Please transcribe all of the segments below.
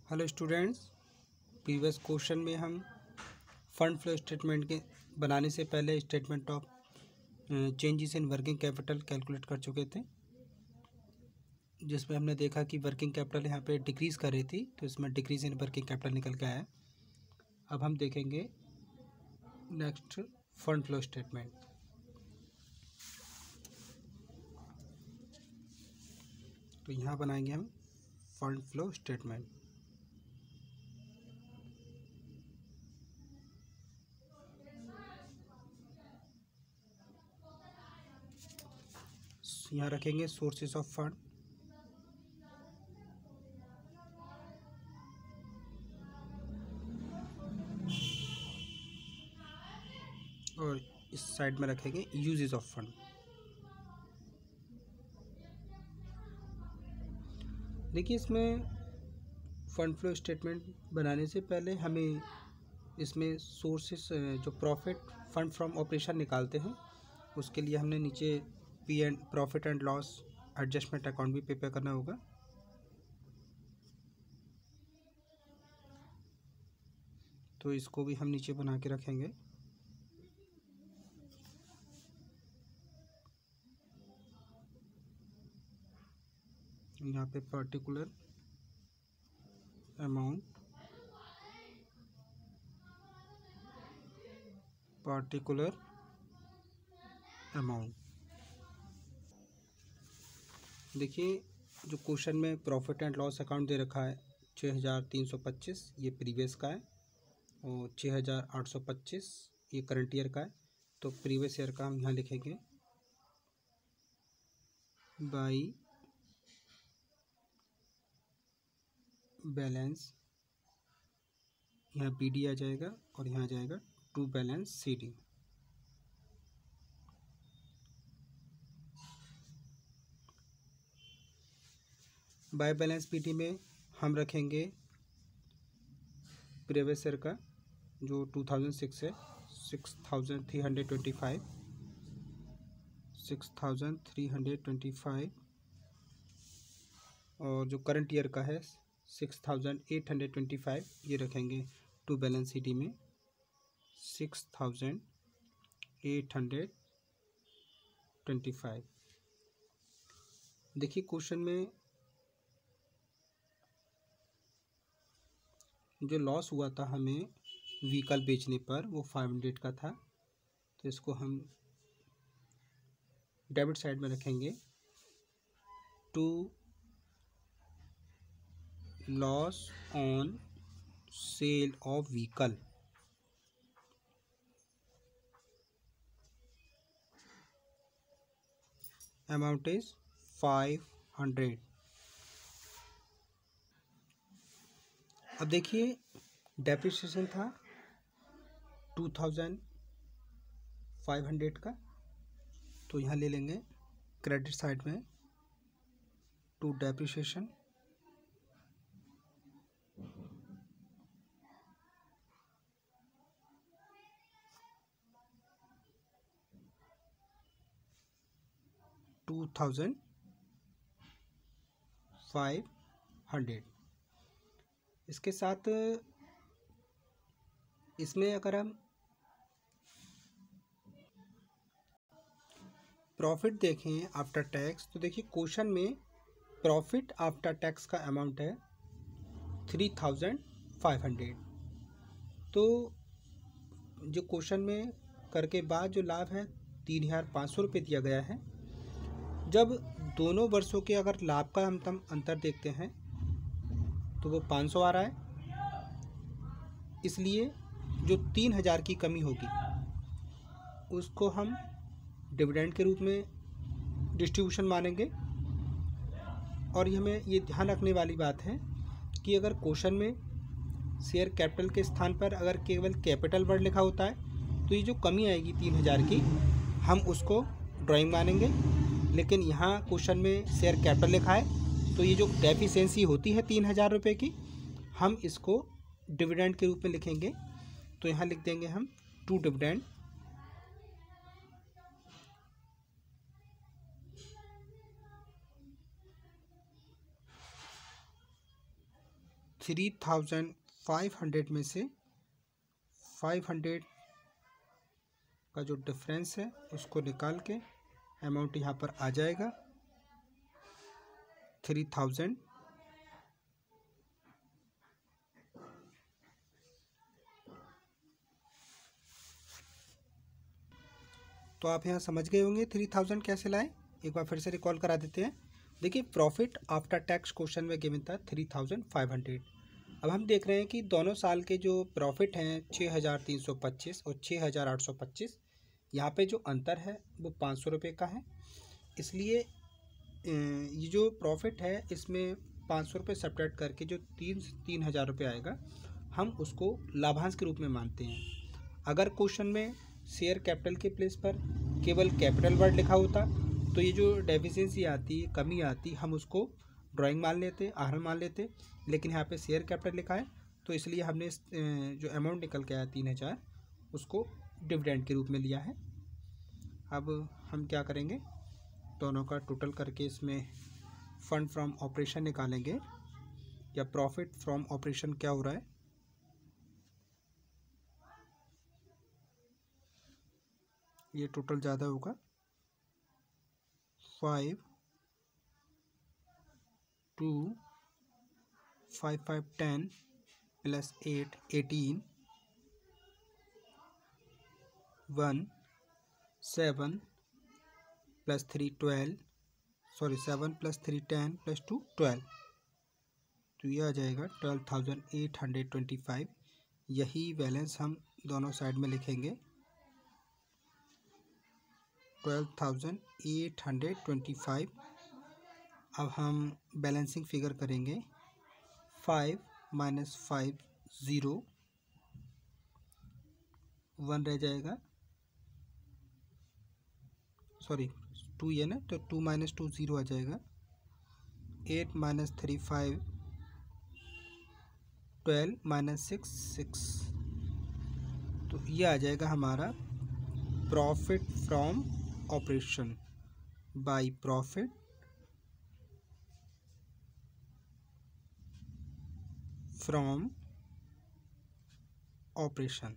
Hello students, previous question में हम fund flow statement के बनाने से पहले statement of changes in working capital calculate कर चुके थे, जिसमें हमने देखा कि वर्किंग कैपिटल यहाँ पे डिक्रीज़ कर रही थी, तो इसमें डिक्रीज इन वर्किंग कैपिटल निकल के आया। अब हम देखेंगे नेक्स्ट फंड फ्लो स्टेटमेंट। तो यहाँ बनाएंगे हम फंड फ्लो स्टेटमेंट। यहाँ रखेंगे सोर्सेस ऑफ फंड, और इस साइड में रखेंगे यूजेस ऑफ फंड। देखिए, इसमें फंड फ्लो स्टेटमेंट बनाने से पहले हमें इसमें सोर्सेस जो प्रॉफिट फंड फ्रॉम ऑपरेशन निकालते हैं, उसके लिए हमने नीचे profit and loss adjustment account भी प्रिपेयर करना होगा। तो इसको भी हम नीचे बना के रखेंगे। यहाँ पे पर्टिकुलर अमाउंट, देखिए, जो क्वेश्चन में प्रॉफिट एंड लॉस अकाउंट दे रखा है 6325, ये प्रीवियस का है, और 6825 ये करंट ईयर का है। तो प्रीवियस ईयर का हम यहाँ लिखेंगे बाई बैलेंस, यहाँ BD आ जाएगा और यहाँ आ जाएगा to balance CD। By balance PD में हम रखेंगे प्रीवियस ईयर का जो 2006 है 6325, और जो करंट ईयर का है 6825, ये रखेंगे टू बैलेंस CD में 6825। देखिए, क्वेश्चन में जो लॉस हुआ था हमें व्हीकल बेचने पर, वो 500 का था। तो इसको हम डेबिट साइड में रखेंगे, to loss on sale of vehicle, amount is 500। अब देखिए, डेप्रिसिएशन था 2500 का, तो यहाँ ले लेंगे क्रेडिट साइड में टू डेप्रिसिएशन, $2500। इसके साथ इसमें अगर हम प्रॉफिट देखें आफ्टर टैक्स, तो देखिए क्वेश्चन में प्रॉफिट आफ्टर टैक्स का अमाउंट है 3500। तो जो क्वेश्चन में करके बाद जो लाभ है 3500 रुपये दिया गया है। जब दोनों वर्षों के अगर लाभ का हम अंतर देखते हैं तो वो 500 आ रहा है, इसलिए जो 3000 की कमी होगी उसको हम डिविडेंड के रूप में डिस्ट्रीब्यूशन मानेंगे। और हमें ये ध्यान रखने वाली बात है कि अगर क्वेश्चन में शेयर कैपिटल के स्थान पर अगर केवल कैपिटल वर्ड लिखा होता है, तो ये जो कमी आएगी 3000 की, हम उसको ड्राइंग मानेंगे। लेकिन यहाँ क्वेश्चन में शेयर कैपिटल लिखा है, तो ये जो डेफिशिएंसी होती है 3000 रुपये की, हम इसको डिविडेंड के रूप में लिखेंगे। तो यहाँ लिख देंगे हम टू डिविडेंड, 3500 में से 500 का जो डिफरेंस है उसको निकाल के अमाउंट यहाँ पर आ जाएगा 3000। तो आप यहाँ समझ गए होंगे 3000 कैसे लाए। एक बार फिर से रिकॉल करा देते हैं। देखिए प्रॉफिट आफ्टर टैक्स क्वेश्चन में गिवन था 3500। अब हम देख रहे हैं कि दोनों साल के जो प्रॉफिट हैं 6325 और 6825, यहाँ पे जो अंतर है वो 500 रुपये का है। इसलिए ये जो प्रॉफिट है इसमें 500 रुपये सब्ट्रैक्ट करके जो 3000 रुपये आएगा हम उसको लाभांश के रूप में मानते हैं। अगर क्वेश्चन में शेयर कैपिटल के प्लेस पर केवल कैपिटल वर्ड लिखा होता तो ये जो डेफिशिएंसी आती, कमी आती, हम उसको ड्राइंग मान लेते, आहरण मान लेते। लेकिन यहाँ पे शेयर कैपिटल लिखा है तो इसलिए हमने जो अमाउंट निकल के आया 3000 उसको डिविडेंड के रूप में लिया है। अब हम क्या करेंगे, दोनों का टोटल करके इसमें फंड फ्रॉम ऑपरेशन निकालेंगे या प्रॉफिट फ्रॉम ऑपरेशन क्या हो रहा है। ये टोटल ज़्यादा होगा 5 2 5 5 10 plus 8 18 1 7 plus 3 12 sorry 7 plus 3 10 plus 2 12। तो ये आ जाएगा 12,825। यही बैलेंस हम दोनों साइड में लिखेंगे 12,825। अब हम बैलेंसिंग फिगर करेंगे 5 माइनस 5 0 1 रह जाएगा, सॉरी 2 ये ना, तो 2 माइनस 2 0 आ जाएगा। 8 माइनस 3 5 12 माइनस 6 6। तो ये आ जाएगा हमारा profit from operation by profit from operation.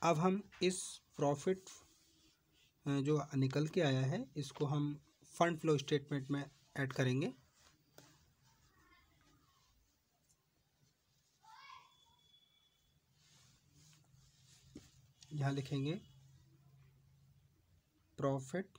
अब हम इस प्रॉफिट जो निकल के आया है इसको हम फंड फ्लो स्टेटमेंट में ऐड करेंगे। यहाँ लिखेंगे profit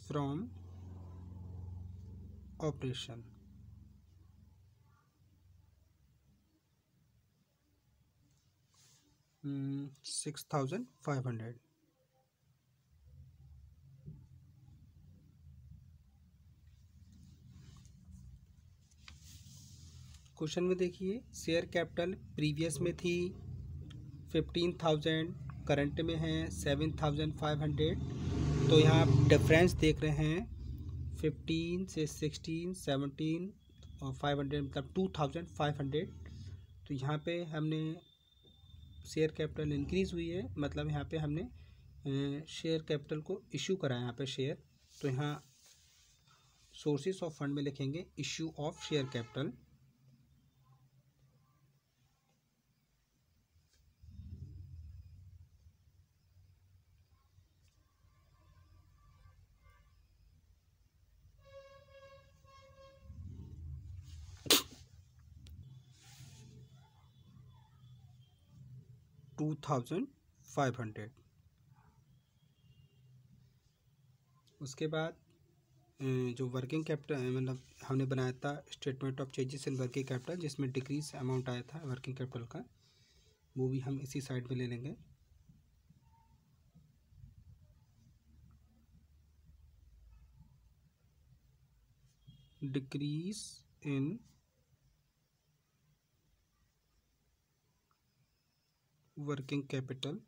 from operation. Hmm, 6,500। Question में देखिए शेयर कैपिटल प्रीवियस में थी 15,000, करंट में है 7,500। तो यहाँ आप डिफरेंस देख रहे हैं 15 से 16 17 और 500 मतलब 2,500। तो यहाँ पे हमने शेयर कैपिटल इंक्रीज़ हुई है, मतलब यहाँ पे हमने शेयर कैपिटल को इशू करा है यहाँ पे शेयर। तो यहाँ सोर्सेस ऑफ फंड में लिखेंगे इशू ऑफ शेयर कैपिटल। $2,500। उसके बाद जो वर्किंग कैपिटल मतलब हमने बनाया था statement of changes in working capital जिसमें डिक्रीज अमाउंट आया था वर्किंग कैपिटल का, वो भी हम इसी साइड में ले लेंगे। Decrease in working capital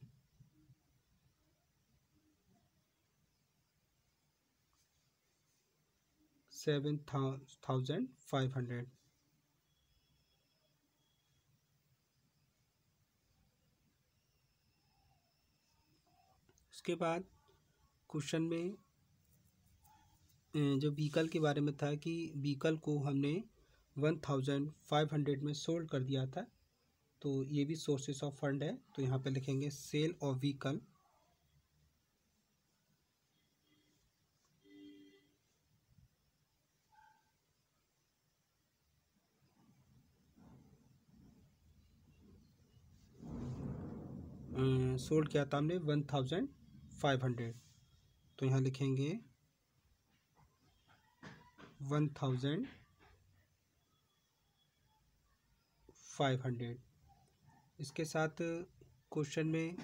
$7,500। उसके बाद क्वेश्चन में जो व्हीकल के बारे में था कि व्हीकल को हमने 1500 में सोल्ड कर दिया था, तो ये भी सोर्सेस ऑफ फंड है। तो यहाँ पे लिखेंगे सेल ऑफ व्हीकल सोल्ड किया था हमने 1500, तो यहाँ लिखेंगे 1500। इसके साथ क्वेश्चन में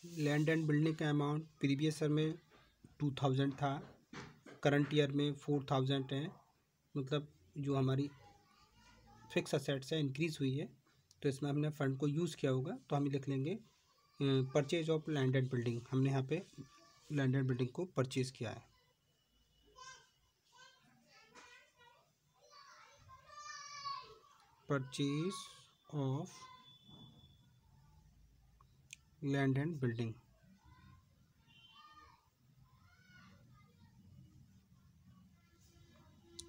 लैंड एंड बिल्डिंग का अमाउंट प्रीवियस ईयर में 2000 था, करंट ईयर में 4000 है, मतलब जो हमारी फिक्स असेट्स है इंक्रीज़ हुई है, तो इसमें हमने फ़ंड को यूज़ किया होगा। तो हम लिख लेंगे purchase of land and building, हमने यहाँ पे लैंड एंड बिल्डिंग को परचेज़ किया है। Purchase of land and building,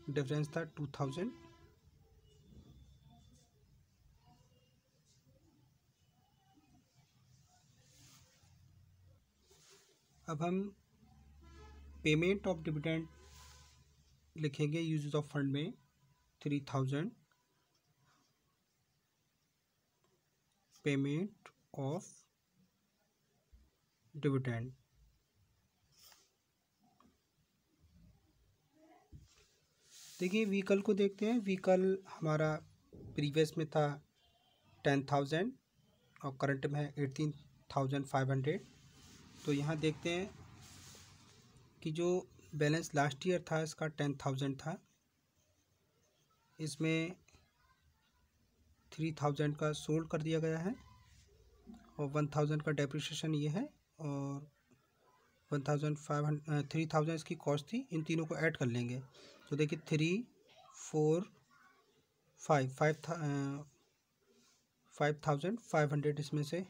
difference था 2000। अब हम पेमेंट ऑफ डिविडेंड लिखेंगे यूजेस ऑफ फंड में 3000, पेमेंट ऑफ डिविडेंड। देखिए व्हीकल को देखते हैं। व्हीकल हमारा प्रीवियस में था 10,000 और करंट में है 18,500। तो यहाँ देखते हैं कि जो बैलेंस लास्ट ईयर था इसका 10,000 था, इसमें 3,000 का सोल्ड कर दिया गया है और 1,000 का डेप्रिसिएशन ये है और 3,000 इसकी कॉस्ट थी। इन तीनों को ऐड कर लेंगे तो देखिए 3, 4, 5,500 इसमें से।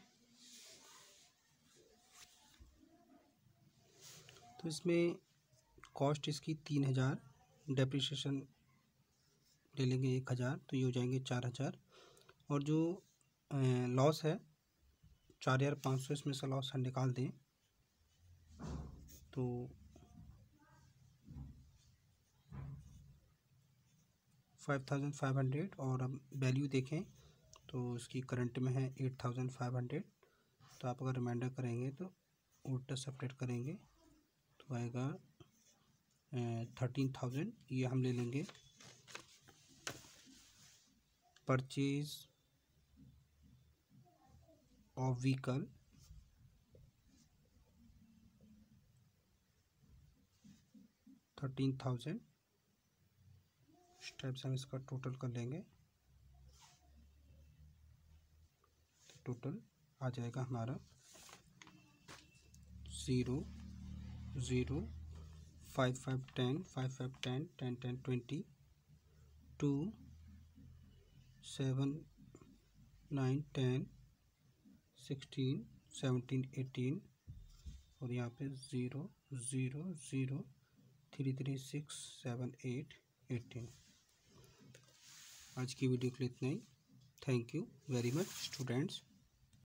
तो इसमें कॉस्ट इसकी 3,000, डेप्रिसिएशन ले लेंगे 1,000, तो ये हो जाएंगे 4,000। और जो लॉस है 4,500 इसमें से लॉस हम निकाल दें तो 5,500। और अब वैल्यू देखें तो इसकी करंट में है 8,500। तो आप अगर रिमाइंडर करेंगे तो उल्टा सेपरेट करेंगे तो आएगा 13,000। ये हम ले लेंगे परचेज ऑफ व्हीकल $13,000। इस टाइप से हम इसका टोटल कर लेंगे तो टोटल आ जाएगा हमारा 0, 0, 5, 5, 10, 5, 5, 10, 10, 10, 20, 2, 7, 9, 10, 16, 17, 18 और यहाँ पे 0, 0, 0, 3, 3, 6, 7, 8, 18। आज की वीडियो के लिए इतना ही। Thank you very much students.